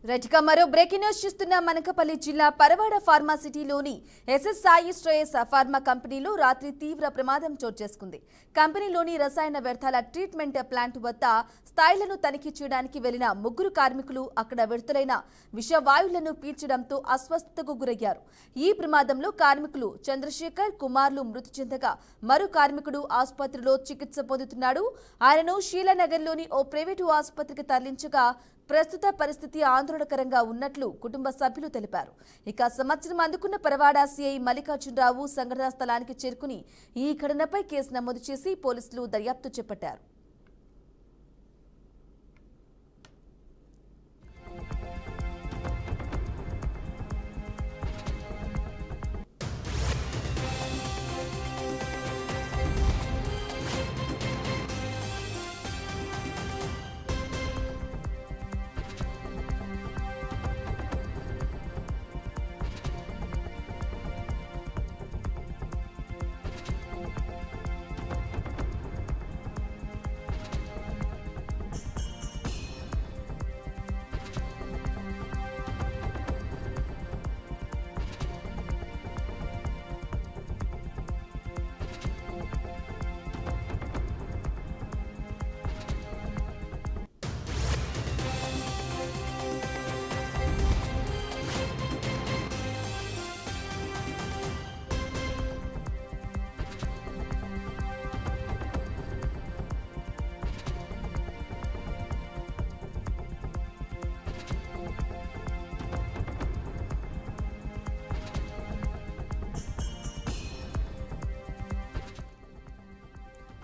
రైట్గా మరో breaking news చూస్తున్న మనకపల్లి జిల్లా పరవాడ ఫార్మాసిటీలోని ఎస్ఎస్ సాయి శ్రేయస్ ఫార్మా కంపెనీలో రాత్రి తీవ్ర ప్రమాదం చోటు చేసుకుంది. కంపెనీలోని రసాయన వ్యర్థాల ట్రీట్మెంట్ ప్లాంట్ వద్ద స్థాయిలను తనిఖీ చేయడానికి వెళ్లిన ముగ్గురు కార్మికులు అక్కడ విడుదలైన విషవాయువులను పీల్చడంతో అస్వస్థతకు గురయ్యారు. ఈ ప్రమాదంలో కార్మికులు చంద్రశేఖర్ కుమార్లు మృతి చెందగా మరో కార్మికుడు ఆసుపత్రిలో చికిత్స పొందుతున్నాడు. ఆయనను శీలానగర్లోని ఓ ప్రైవేటు ఆసుపత్రికి తరలించగా ప్రస్తుత పరిస్థితి ఆందోళనకరంగా ఉన్నట్లు కుటుంబ సభ్యులు తెలిపారు. ఇక సమాచారం అందుకున్న పరవాడ సిఐ మల్లికార్జునరావు సంఘటనా స్థలానికి చేరుకుని ఈ ఘటనపై కేసు నమోదు చేసి పోలీసులు దర్యాప్తు చేపట్టారు.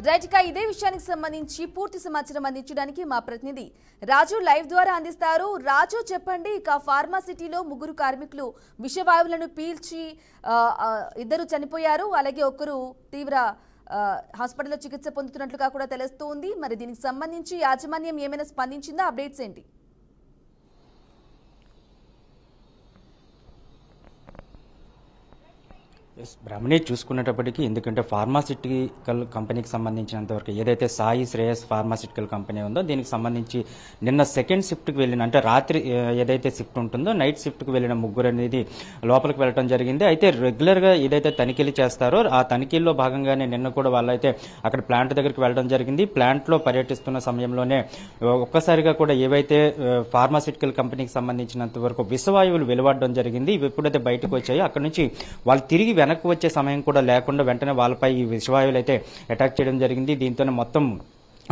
రైట్గా ఇదే విషయానికి సంబంధించి పూర్తి సమాచారం అందించడానికి మా ప్రతినిధి రాజు లైవ్ ద్వారా అందిస్తారు. రాజు చెప్పండి, ఇక ఫార్మాసిటీలో ముగ్గురు కార్మికులు విషవాయువులను పీల్చి ఇద్దరు చనిపోయారు, అలాగే ఒకరు తీవ్ర హాస్పిటల్లో చికిత్స పొందుతున్నట్లుగా కూడా తెలుస్తోంది. మరి దీనికి సంబంధించి యాజమాన్యం ఏమైనా స్పందించిందా? అప్డేట్స్ ఏంటి? బ్రాహ్మణి చూసుకునేటప్పటికీ, ఎందుకంటే ఫార్మాసిటికల్ కంపెనీకి సంబంధించినంతవరకు ఏదైతే సాయి శ్రేయస్ ఫార్మాసిటికల్ కంపెనీ ఉందో దీనికి సంబంధించి నిన్న సెకండ్ షిఫ్ట్కి వెళ్ళిన, అంటే రాత్రి ఏదైతే షిఫ్ట్ ఉంటుందో నైట్ షిఫ్ట్కి వెళ్ళిన ముగ్గురు అనేది లోపలికి వెళ్ళడం జరిగింది. అయితే రెగ్యులర్గా ఏదైతే తనిఖీలు చేస్తారో ఆ తనిఖీల్లో భాగంగానే నిన్న కూడా వాళ్ళైతే అక్కడ ప్లాంట్ దగ్గరికి వెళ్ళడం జరిగింది. ప్లాంట్లో పర్యటిస్తున్న సమయంలోనే ఒక్కసారిగా కూడా ఏవైతే ఫార్మాసిటికల్ కంపెనీకి సంబంధించినంత వరకు విషవాయువులు వెలువడడం జరిగింది. ఇవి ఎప్పుడైతే బయటకు వచ్చాయో అక్కడ నుంచి వాళ్ళు తిరిగి వెనక్కి వచ్చే సమయం కూడా లేకుండా వెంటనే వాళ్ళపై ఈ విషవాయువులు అయితే అటాక్ చేయడం జరిగింది. దీంతోనే మొత్తం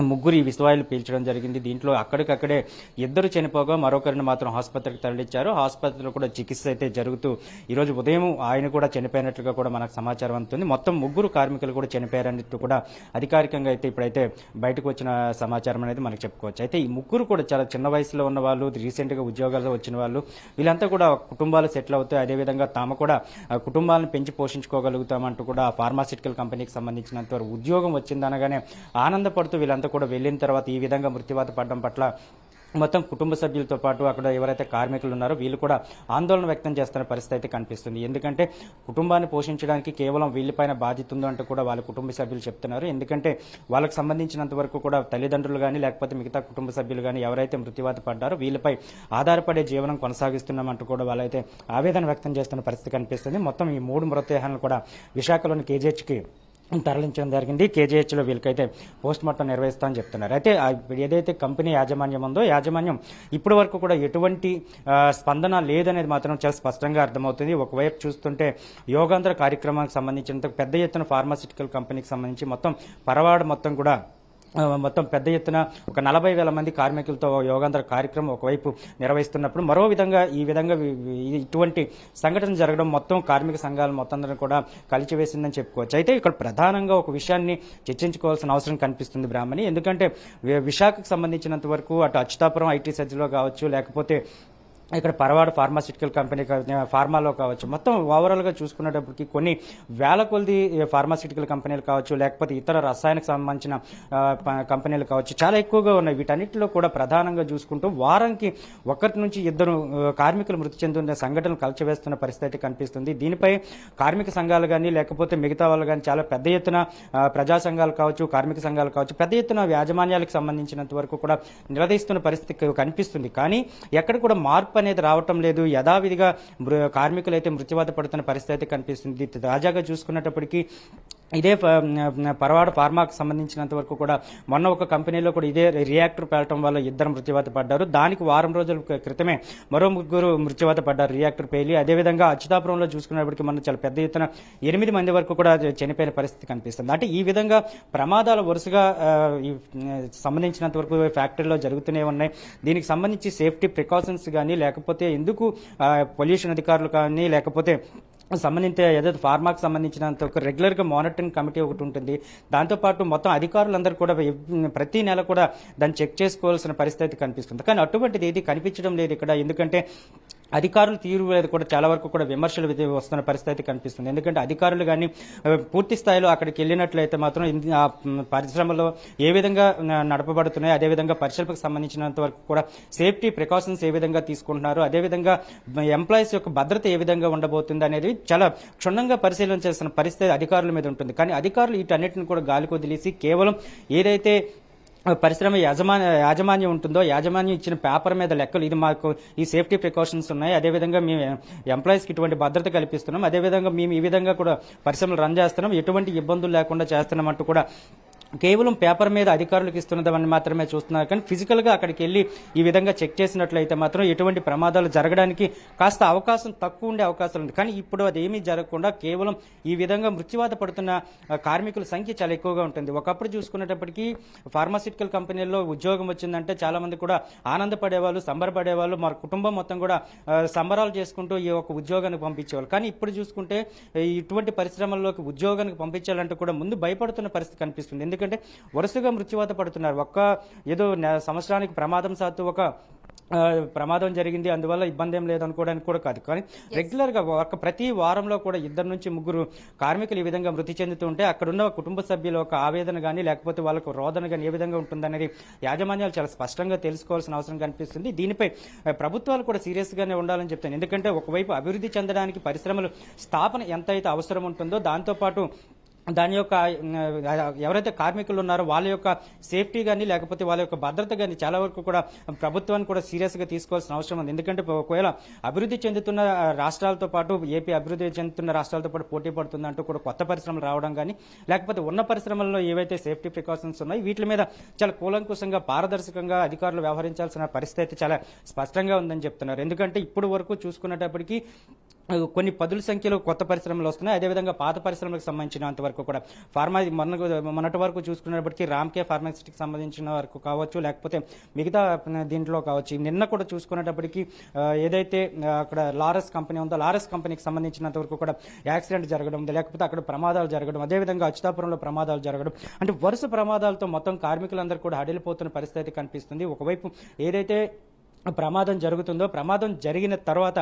ముగ్గురు ఈ విషవాయువులు పీల్చడం జరిగింది. దీంట్లో అక్కడికక్కడే ఇద్దరు చనిపోగా మరొకరిని మాత్రం ఆసుపత్రికి తరలించారు. ఆసుపత్రిలో కూడా చికిత్స అయితే జరుగుతూ ఈరోజు ఉదయం ఆయన కూడా చనిపోయినట్లుగా కూడా మనకు సమాచారం అందుతుంది. మొత్తం ముగ్గురు కార్మికులు కూడా చనిపోయారన్నట్టు కూడా అధికారికంగా అయితే ఇప్పుడైతే బయటకు వచ్చిన సమాచారం అనేది మనకు చెప్పుకోవచ్చు. అయితే ఈ ముగ్గురు కూడా చాలా చిన్న వయసులో ఉన్న వాళ్ళు, రీసెంట్ గా ఉద్యోగాలు వచ్చిన వాళ్ళు, వీళ్ళంతా కూడా కుటుంబాలు సెటిల్ అవుతాయి. అదేవిధంగా తాము కూడా కుటుంబాలను పెంచి పోషించుకోగలుగుతామంటూ కూడా ఫార్మాసిటికల్ కంపెనీకి సంబంధించినంత వరకు ఉద్యోగం వచ్చిందనగానే ఆనందపడుతూ వీళ్ళంతా కూడా వెళ్ళిన తర్వాత ఈ విధంగా మృత్యువాత పడడం పట్ల మొత్తం కుటుంబ సభ్యులతో పాటు అక్కడ ఎవరైతే కార్మికులు ఉన్నారో వీళ్ళు కూడా ఆందోళన వ్యక్తం చేస్తున్న పరిస్థితి అయితే కనిపిస్తుంది. ఎందుకంటే కుటుంబాన్ని పోషించడానికి కేవలం వీళ్ళపైన బాధ్యత ఉందో అంటూ కూడా వాళ్ళ కుటుంబ సభ్యులు చెప్తున్నారు. ఎందుకంటే వాళ్ళకి సంబంధించినంత వరకు కూడా తల్లిదండ్రులు కానీ లేకపోతే మిగతా కుటుంబ సభ్యులు కానీ ఎవరైతే మృత్యువాత పడ్డారో వీళ్ళపై ఆధారపడే జీవనం కొనసాగిస్తున్నామంటూ కూడా వాళ్ళైతే ఆవేదన వ్యక్తం చేస్తున్న పరిస్థితి కనిపిస్తుంది. మొత్తం ఈ 3 మృతదేహాలను కూడా విశాఖలోని కేజీహెచ్కి తరలించడం జరిగింది. కేజీహెచ్లో వీళ్ళకైతే పోస్ట్ మార్టం నిర్వహిస్తామని చెప్తున్నారు. అయితే ఏదైతే కంపెనీ యాజమాన్యం ఉందో యాజమాన్యం ఇప్పటి వరకు కూడా ఎటువంటి స్పందన లేదనేది మాత్రం చాలా స్పష్టంగా అర్థమవుతుంది. ఒకవైపు చూస్తుంటే యోగాంధ్ర కార్యక్రమానికి సంబంధించినంత పెద్ద ఎత్తున ఫార్మాసిటికల్ కంపెనీకి సంబంధించి మొత్తం పరవాడ మొత్తం కూడా మొత్తం పెద్ద ఎత్తున ఒక 40,000 మంది కార్మికులతో యోగాంధ్ర కార్యక్రమం ఒకవైపు నిర్వహిస్తున్నప్పుడు మరో విధంగా ఇటువంటి సంఘటన జరగడం మొత్తం కార్మిక సంఘాలు మొత్తం కూడా కలిచివేసిందని చెప్పుకోవచ్చు. అయితే ఇక్కడ ప్రధానంగా ఒక విషయాన్ని చర్చించుకోవాల్సిన అవసరం కనిపిస్తుంది బ్రాహ్మణి. ఎందుకంటే విశాఖకు సంబంధించినంత వరకు అటు అచ్యుతాపురం ఐటీ సర్జీలో కావచ్చు, లేకపోతే ఇక్కడ పరవాడ ఫార్మాసిటికల్ కంపెనీ ఫార్మాలో కావచ్చు, మొత్తం ఓవరాల్ గా చూసుకునేటప్పటికి కొన్ని వేల కొద్ది ఫార్మాసిటికల్ కంపెనీలు కావచ్చు, లేకపోతే ఇతర రసాయనకు సంబంధించిన కంపెనీలు కావచ్చు, చాలా ఎక్కువగా ఉన్నాయి. వీటన్నిటిలో కూడా ప్రధానంగా చూసుకుంటూ వారానికి 1 నుంచి 2 కార్మికులు మృతి చెందుతున్న సంఘటనలు కలిచివేస్తున్న పరిస్థితి కనిపిస్తుంది. దీనిపై కార్మిక సంఘాలు కానీ లేకపోతే మిగతా వాళ్ళు కానీ చాలా పెద్ద ఎత్తున ప్రజా సంఘాలు కావచ్చు, కార్మిక సంఘాలు కావచ్చు, పెద్ద ఎత్తున యాజమాన్యాలకు సంబంధించినంత వరకు కూడా నిలదీస్తున్న పరిస్థితి కనిపిస్తుంది. కానీ ఎక్కడ కూడా మార్పు అనేది రావటం లేదు. యథావిధిగా కార్మికులు అయితే మృత్యువాత పడుతున్న పరిస్థితి అయితే కనిపిస్తుంది. తాజాగా చూసుకున్నప్పటికీ ఇదే పరవాడ ఫార్మాకు సంబంధించినంత వరకు కూడా మొన్న ఒక కంపెనీలో కూడా ఇదే రియాక్టర్ పేలటం వల్ల 2 మృత్యువాత పడ్డారు. దానికి వారం రోజుల క్రితమే మరో 3 మృత్యువాత పడ్డారు రియాక్టర్ పేలి. అదేవిధంగా అచ్యుతాపురంలో చూసుకున్నప్పటికీ మనం చాలా పెద్ద ఎత్తున 8 మంది వరకు కూడా చనిపోయిన పరిస్థితి కనిపిస్తుంది. అంటే ఈ విధంగా ప్రమాదాలు వరుసగా సంబంధించినంత వరకు ఫ్యాక్టరీలో జరుగుతూనే ఉన్నాయి. దీనికి సంబంధించి సేఫ్టీ ప్రికాషన్స్ కానీ లేకపోతే ఎందుకు పొల్యూషన్ అధికారులు కానీ లేకపోతే సంబంధించిన ఏదైతే ఫార్మాకు సంబంధించినంత ఒక రెగ్యులర్ గా మానిటరింగ్ కమిటీ ఒకటి ఉంటుంది. దాంతోపాటు మొత్తం అధికారులందరూ కూడా ప్రతి నెల కూడా దాన్ని చెక్ చేసుకోవాల్సిన పరిస్థితి కనిపిస్తుంది. కానీ అటువంటిది ఏది కనిపించడం లేదు ఇక్కడ. ఎందుకంటే అధికారులు తీరు మీద కూడా చాలా వరకు కూడా విమర్శలు వస్తున్న పరిస్థితి కనిపిస్తుంది. ఎందుకంటే అధికారులు కానీ పూర్తి స్థాయిలో అక్కడికి వెళ్ళినట్లయితే మాత్రం ఆ పరిశ్రమలో ఏ విధంగా నడపబడుతున్నాయి, అదేవిధంగా పరిశ్రమకు సంబంధించినంత వరకు కూడా సేఫ్టీ ప్రికాషన్స్ ఏ విధంగా తీసుకుంటున్నారు, అదేవిధంగా ఎంప్లాయీస్ యొక్క భద్రత ఏ విధంగా ఉండబోతుంది అనేది చాలా క్షుణ్ణంగా పరిశీలన చేస్తున్న పరిస్థితి అధికారుల మీద ఉంటుంది. కానీ అధికారులు వీటన్నిటిని కూడా గాలికి వదిలేసి కేవలం ఏదైతే పరిశ్రమ యాజమాన్యం ఉంటుందో యాజమాన్యం ఇచ్చిన పేపర్ మీద లెక్కలు ఇది మాకు ఈ సేఫ్టీ ప్రికాషన్స్ ఉన్నాయి, అదేవిధంగా మేము ఎంప్లాయీస్కి ఇటువంటి భద్రత కల్పిస్తున్నాం, అదేవిధంగా మేము ఈ విధంగా కూడా పరిశ్రమలు రన్ చేస్తున్నాం, ఎటువంటి ఇబ్బందులు లేకుండా చేస్తున్నాం అంటూ కూడా కేవలం పేపర్ మీద అధికారులకు ఇస్తున్నదని మాత్రమే చూస్తున్నారు. కానీ ఫిజికల్ గా అక్కడికి వెళ్లి ఈ విధంగా చెక్ చేసినట్లయితే మాత్రం ఎటువంటి ప్రమాదాలు జరగడానికి కాస్త అవకాశం తక్కువ ఉండే అవకాశం ఉంది. కానీ ఇప్పుడు అది ఏమీ జరగకుండా కేవలం ఈ విధంగా మృత్యువాత పడుతున్న కార్మికుల సంఖ్య చాలా ఎక్కువగా ఉంటుంది. ఒకప్పుడు చూసుకునేటప్పటికీ ఫార్మాసిటికల్ కంపెనీల్లో ఉద్యోగం వచ్చిందంటే చాలా మంది కూడా ఆనందపడేవాళ్ళు, సంబరపడేవాళ్ళు, మన కుటుంబం మొత్తం కూడా సంబరాలు చేసుకుంటూ ఈ ఒక ఉద్యోగానికి పంపించేవాళ్ళు. కానీ ఇప్పుడు చూసుకుంటే ఇటువంటి పరిశ్రమల్లోకి ఉద్యోగానికి పంపించాలంటే కూడా ముందు భయపడుతున్న పరిస్థితి కనిపిస్తుంది. ఎందుకంటే వరుసగా మృత్యువాత పడుతున్నారు. ఏదో సంవత్సరానికి ప్రమాదం సాత్తు ఒక ప్రమాదం జరిగింది అందువల్ల ఇబ్బంది ఏం లేదనుకోవడానికి కూడా కాదు. కానీ రెగ్యులర్ గా ప్రతి వారంలో కూడా 2 నుంచి 3 కార్మికులు ఈ విధంగా మృతి చెందుతుంటే అక్కడున్న కుటుంబ సభ్యుల ఒక ఆవేదన కానీ లేకపోతే వాళ్ళకు రోదన కానీ ఏ విధంగా ఉంటుందనేది యాజమాన్యాలు చాలా స్పష్టంగా తెలుసుకోవాల్సిన అవసరం కనిపిస్తుంది. దీనిపై ప్రభుత్వాలు కూడా సీరియస్ గానే ఉండాలని చెప్తాను. ఎందుకంటే ఒకవైపు అభివృద్ధి చెందడానికి పరిశ్రమలు స్థాపన ఎంతైతే అవసరం ఉంటుందో దాంతోపాటు దాని యొక్క ఎవరైతే కార్మికులు ఉన్నారో వాళ్ళ యొక్క సేఫ్టీ కానీ లేకపోతే వాళ్ళ యొక్క భద్రత కానీ చాలా వరకు కూడా ప్రభుత్వాన్ని కూడా సీరియస్ గా తీసుకోవాల్సిన అవసరం ఉంది. ఎందుకంటే ఒకవేళ అభివృద్ధి చెందుతున్న రాష్ట్రాలతో పాటు ఏపీ అభివృద్ధి చెందుతున్న రాష్ట్రాలతో పాటు పోటీ పడుతుందంటూ కూడా కొత్త పరిశ్రమలు రావడం కానీ లేకపోతే ఉన్న పరిశ్రమల్లో ఏవైతే సేఫ్టీ ప్రికాషన్స్ ఉన్నాయో వీటి మీద చాలా కూలంకుషంగా పారదర్శకంగా అధికారులు వ్యవహరించాల్సిన పరిస్థితి చాలా స్పష్టంగా ఉందని చెప్తున్నారు. ఎందుకంటే ఇప్పుడు వరకు చూసుకునేటప్పటికీ కొన్ని పదుల సంఖ్యలో కొత్త పరిశ్రమలు వస్తున్నాయి. అదేవిధంగా పాత పరిశ్రమలకు సంబంధించినంత వరకు కూడా మొన్నటి వరకు చూసుకున్నప్పటికీ రామ్కే ఫార్మాసిటీకి సంబంధించిన వరకు కావచ్చు లేకపోతే మిగతా దీంట్లో కావచ్చు. నిన్న కూడా చూసుకునేటప్పటికీ ఏదైతే అక్కడ లారస్ కంపెనీ ఉందో లారస్ కంపెనీకి సంబంధించినంత వరకు కూడా యాక్సిడెంట్ జరగడం లేకపోతే అక్కడ ప్రమాదాలు జరగడం, అదేవిధంగా అచ్యుతాపురంలో ప్రమాదాలు జరగడం, అంటే వరుస ప్రమాదాలతో మొత్తం కార్మికులందరూ కూడా హడిలిపోతున్న పరిస్థితి కనిపిస్తుంది. ఒకవైపు ఏదైతే ప్రమాదం జరుగుతుందో ప్రమాదం జరిగిన తర్వాత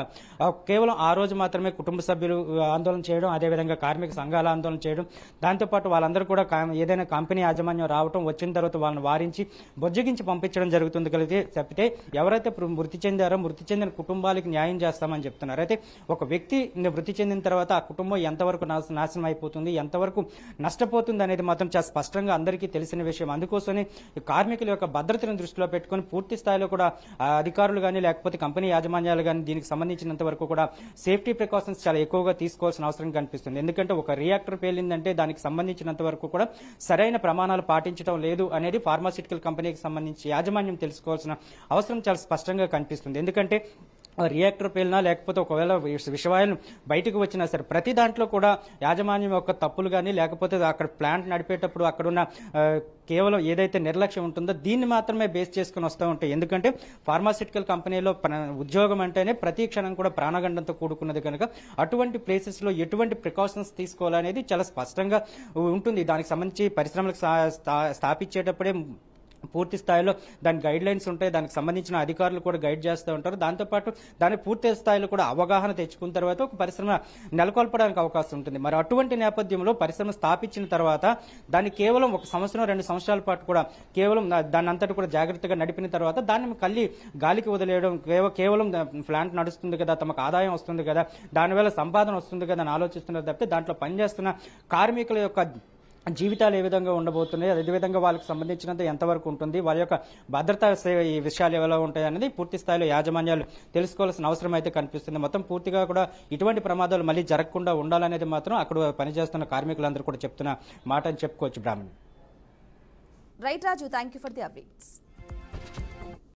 కేవలం ఆ రోజు మాత్రమే కుటుంబ సభ్యులు ఆందోళన చేయడం, అదేవిధంగా కార్మిక సంఘాల ఆందోళన చేయడం, దాంతోపాటు వాళ్ళందరూ కూడా ఏదైనా కంపెనీ యాజమాన్యం రావడం వచ్చిన తర్వాత వాళ్ళని వారించి బొజ్జగించి పంపించడం జరుగుతుంది కలిగితే తప్పితే ఎవరైతే మృతి చెందారో మృతి చెందిన కుటుంబాలకు న్యాయం చేస్తామని చెప్తున్నారు. అయితే ఒక వ్యక్తి మృతి చెందిన తర్వాత ఆ కుటుంబం ఎంతవరకు నాశనం అయిపోతుంది, ఎంతవరకు నష్టపోతుంది అనేది మాత్రం చాలా స్పష్టంగా అందరికీ తెలిసిన విషయం. అందుకోసమే కార్మికుల యొక్క భద్రతను దృష్టిలో పెట్టుకుని పూర్తి స్థాయిలో కూడా అధికారులు కానీ లేకపోతే కంపెనీ యాజమాన్యాలు కానీ దీనికి సంబంధించినంత వరకు కూడా సేఫ్టీ ప్రికాషన్స్ చాలా ఎక్కువగా తీసుకోవాల్సిన అవసరం కనిపిస్తుంది. ఎందుకంటే ఒక రియాక్టర్ పేలిందంటే దానికి సంబంధించినంత వరకు కూడా సరైన ప్రమాణాలు పాటించడం లేదు అనేది ఫార్మాసిటికల్ కంపెనీకి సంబంధించి యాజమాన్యం తెలుసుకోవాల్సిన అవసరం చాలా స్పష్టంగా కనిపిస్తుంది. ఎందుకంటే రియాక్టర్ పేలినా లేకపోతే ఒకవేళ విషవాయువులు బయటకు వచ్చినా సరే ప్రతి దాంట్లో కూడా యాజమాన్యం యొక్క తప్పులు కానీ లేకపోతే అక్కడ ప్లాంట్ నడిపేటప్పుడు అక్కడున్న కేవలం ఏదైతే నిర్లక్ష్యం ఉంటుందో దీన్ని మాత్రమే బేస్ చేసుకుని వస్తూ ఉంటాయి. ఎందుకంటే ఫార్మాసిటికల్ కంపెనీలో ఉద్యోగం అంటేనే ప్రతి క్షణం కూడా ప్రాణగండంతో కూడుకున్నది కనుక అటువంటి ప్లేసెస్ లో ఎటువంటి ప్రికాషన్స్ తీసుకోవాలనేది చాలా స్పష్టంగా ఉంటుంది. దానికి సంబంధించి పరిశ్రమలకు స్థాపించేటప్పుడే పూర్తి స్థాయిలో దాని గైడ్ లైన్స్ ఉంటాయి, దానికి సంబంధించిన అధికారులు కూడా గైడ్ చేస్తూ ఉంటారు. దాంతోపాటు దాని పూర్తి స్థాయిలో కూడా అవగాహన తెచ్చుకున్న తర్వాత ఒక పరిశ్రమ నెలకొల్పడానికి అవకాశం ఉంటుంది. మరి అటువంటి నేపథ్యంలో పరిశ్రమ స్థాపించిన తర్వాత దాన్ని కేవలం 1 సంవత్సరం 2 సంవత్సరాల పాటు కూడా కేవలం దాన్ని అంతటి కూడా జాగ్రత్తగా నడిపిన తర్వాత దాన్ని గాలికి వదిలేయడం, కేవలం ప్లాంట్ నడుస్తుంది కదా, తమకు ఆదాయం వస్తుంది కదా, దానివల్ల సంపాదన వస్తుంది కదా అని ఆలోచిస్తున్నారు తప్పితే దాంట్లో పనిచేస్తున్న కార్మికుల యొక్క జీవితాలు ఏ విధంగా ఉండబోతున్నాయి, అదేవిధంగా వాళ్ళకి సంబంధించినంత ఎంతవరకు ఉంటుంది, వాళ్ళ యొక్క భద్రతా ఈ విషయాలు ఎలా ఉంటాయి అనేది పూర్తి స్థాయిలో యాజమాన్యాలు తెలుసుకోవాల్సిన అవసరం అయితే కనిపిస్తుంది. మొత్తం పూర్తిగా కూడా ఇటువంటి ప్రమాదాలు మళ్ళీ జరగకుండా ఉండాలనేది మాత్రం అక్కడ పనిచేస్తున్న కార్మికులందరూ కూడా చెప్తున్న మాట అని చెప్పుకోవచ్చు. బ్రాహ్మణ్. Right Raju, thank you for the updates.